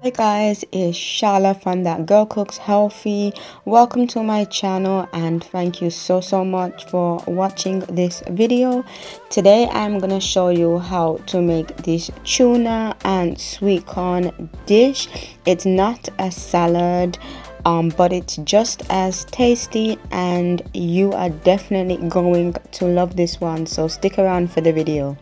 Hi guys, it's Charla from That Girl Cooks Healthy. Welcome to my channel and thank you so much for watching this video. Today I'm gonna show you how to make this tuna and sweet corn dish. It's not a salad, but it's just as tasty and you are definitely going to love this one. So stick around for the video.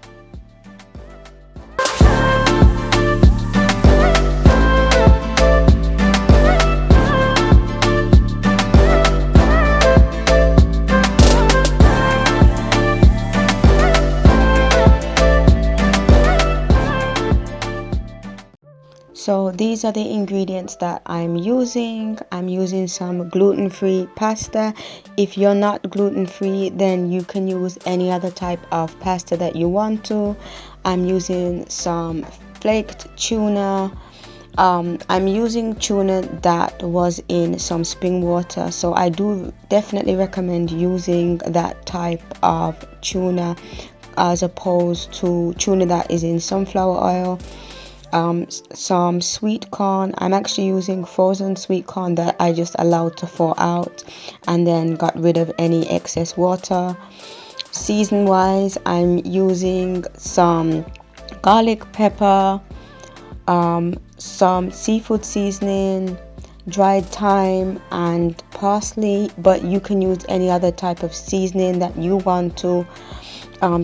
So these are the ingredients that I'm using. I'm using some gluten-free pasta. If you're not gluten-free, then you can use any other type of pasta that you want to. I'm using some flaked tuna. I'm using tuna that was in some spring water, so I do definitely recommend using that type of tuna as opposed to tuna that is in sunflower oil. Some sweet corn. I'm actually using frozen sweet corn that I just allowed to thaw out and then got rid of any excess water. Season wise, I'm using some garlic pepper, some seafood seasoning, dried thyme and parsley, but you can use any other type of seasoning that you want to.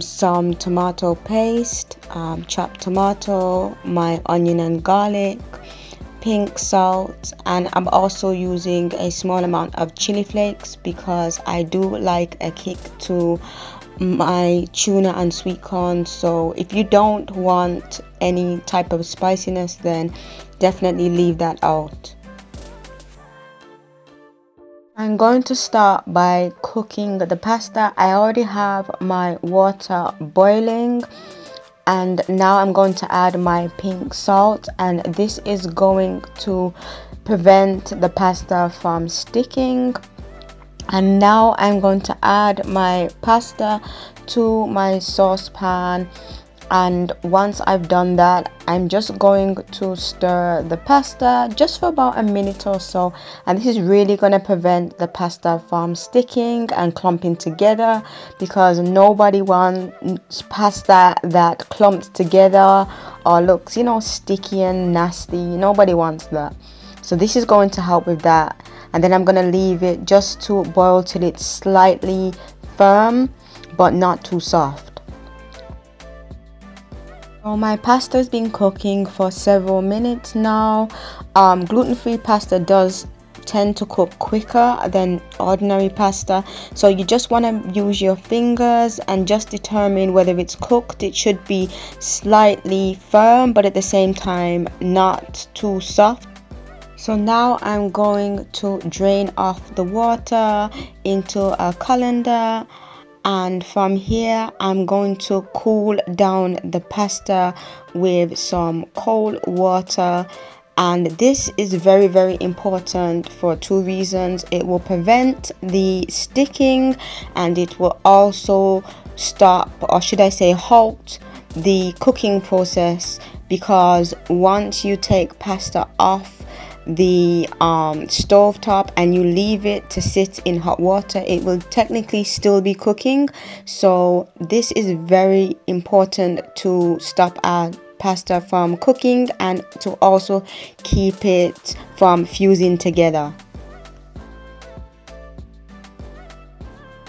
Some tomato paste, chopped tomato, my onion and garlic, pink salt, and I'm also using a small amount of chili flakes because I do like a kick to my tuna and sweet corn. So if you don't want any type of spiciness, then definitely leave that out. I'm going to start by cooking the pasta. I already have my water boiling and now I'm going to add my pink salt, and this is going to prevent the pasta from sticking. And now I'm going to add my pasta to my saucepan, and once I've done that, I'm just going to stir the pasta just for about a minute or so, and this is really going to prevent the pasta from sticking and clumping together because nobody wants pasta that clumps together or looks, sticky and nasty. Nobody wants that. So this is going to help with that, and then I'm going to leave it just to boil till it's slightly firm but not too soft. So my pasta's been cooking for several minutes now. Gluten-free pasta does tend to cook quicker than ordinary pasta, so you just want to use your fingers and just determine whether it's cooked. It should be slightly firm but at the same time not too soft. So now I'm going to drain off the water into a colander, and from here I'm going to cool down the pasta with some cold water. And this is very important for two reasons. It will prevent the sticking, and it will also stop, or should I say halt, the cooking process, because once you take pasta off the stove top and you leave it to sit in hot water, it will technically still be cooking. So this is very important to stop our pasta from cooking and to also keep it from fusing together.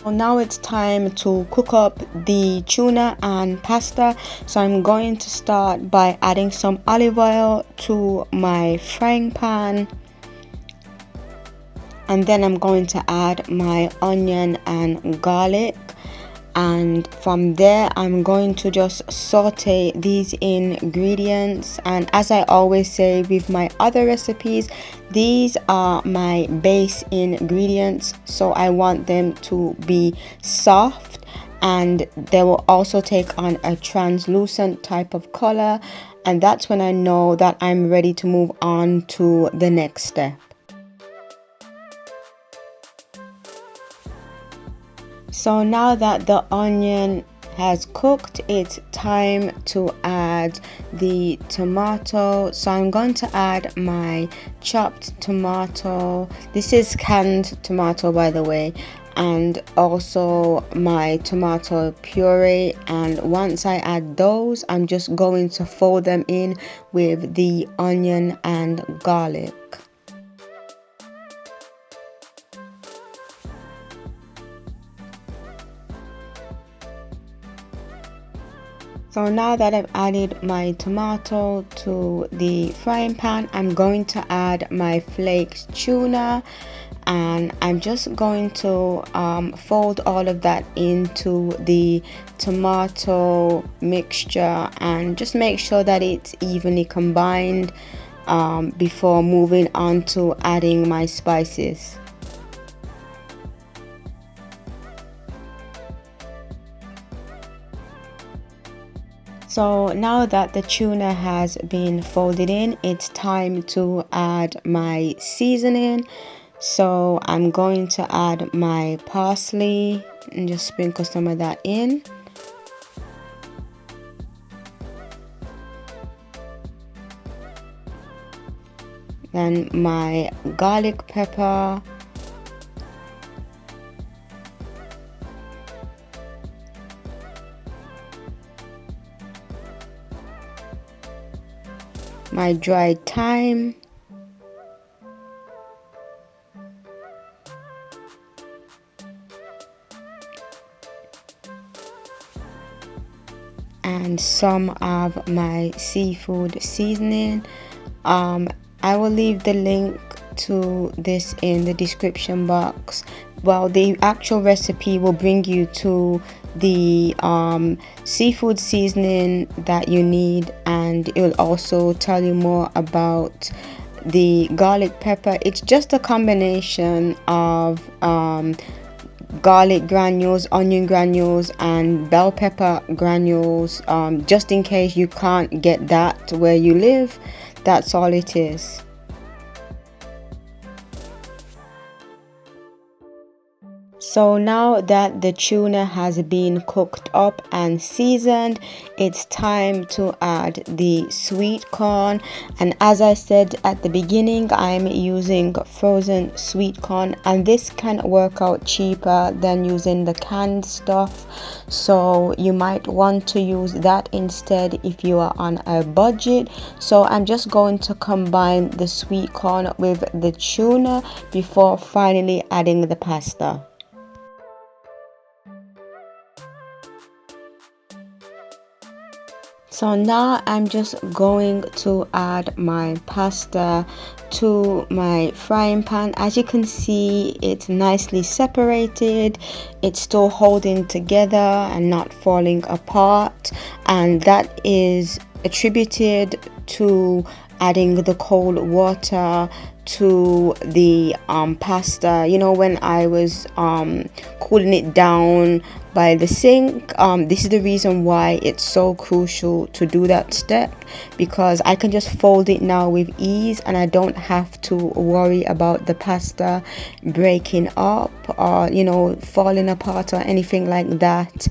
So now it's time to cook up the tuna and pasta. So I'm going to start by adding some olive oil to my frying pan, and then I'm going to add my onion and garlic, and from there I'm going to just saute these ingredients. And as I always say with my other recipes, these are my base ingredients, so I want them to be soft and they will also take on a translucent type of color, and that's when I know that I'm ready to move on to the next step. So now that the onion has cooked, it's time to add the tomato. So I'm going to add my chopped tomato. This is canned tomato, by the way, and also my tomato puree. And once I add those, I'm just going to fold them in with the onion and garlic. So now that I've added my tomato to the frying pan, I'm going to add my flaked tuna, and I'm just going to fold all of that into the tomato mixture and just make sure that it's evenly combined before moving on to adding my spices. So now that the tuna has been folded in, it's time to add my seasoning. So I'm going to add my parsley and just sprinkle some of that in. Then my garlic pepper. My dried thyme, and some of my seafood seasoning. I will leave the link to this in the description box. Well, the actual recipe will bring you to the seafood seasoning that you need, and it will also tell you more about the garlic pepper. It's just a combination of garlic granules, onion granules, and bell pepper granules, just in case you can't get that where you live. That's all it is. So now that the tuna has been cooked up and seasoned, it's time to add the sweet corn. And as I said at the beginning, I'm using frozen sweet corn, and this can work out cheaper than using the canned stuff. So you might want to use that instead if you are on a budget. So I'm just going to combine the sweet corn with the tuna before finally adding the pasta. So now I'm just going to add my pasta to my frying pan. As you can see, it's nicely separated. It's still holding together and not falling apart, and that is attributed to adding the cold water to the pasta. You know, when I was cooling it down by the sink, this is the reason why it's so crucial to do that step, because I can just fold it now with ease and I don't have to worry about the pasta breaking up or, you know, falling apart or anything like that.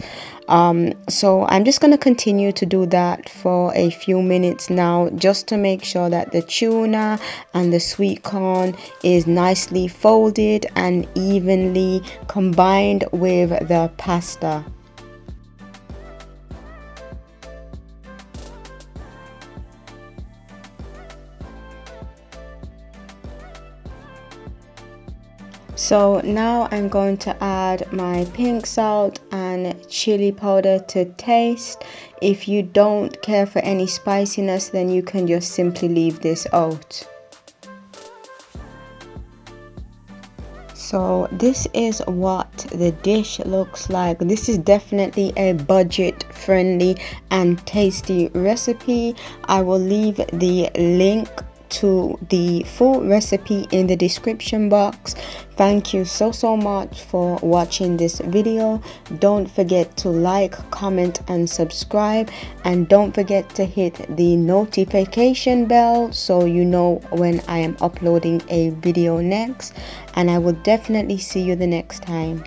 So I'm just going to continue to do that for a few minutes now, just to make sure that the tuna and the sweet corn is nicely folded and evenly combined with the pasta. So now I'm going to add my pink salt and chili powder to taste. If you don't care for any spiciness, then you can just simply leave this out. So this is what the dish looks like. This is definitely a budget friendly and tasty recipe. I will leave the link to the full recipe in the description box. Thank you so much for watching this video. Don't forget to like, comment and subscribe, and don't forget to hit the notification bell so you know when I am uploading a video next, and I will definitely see you the next time.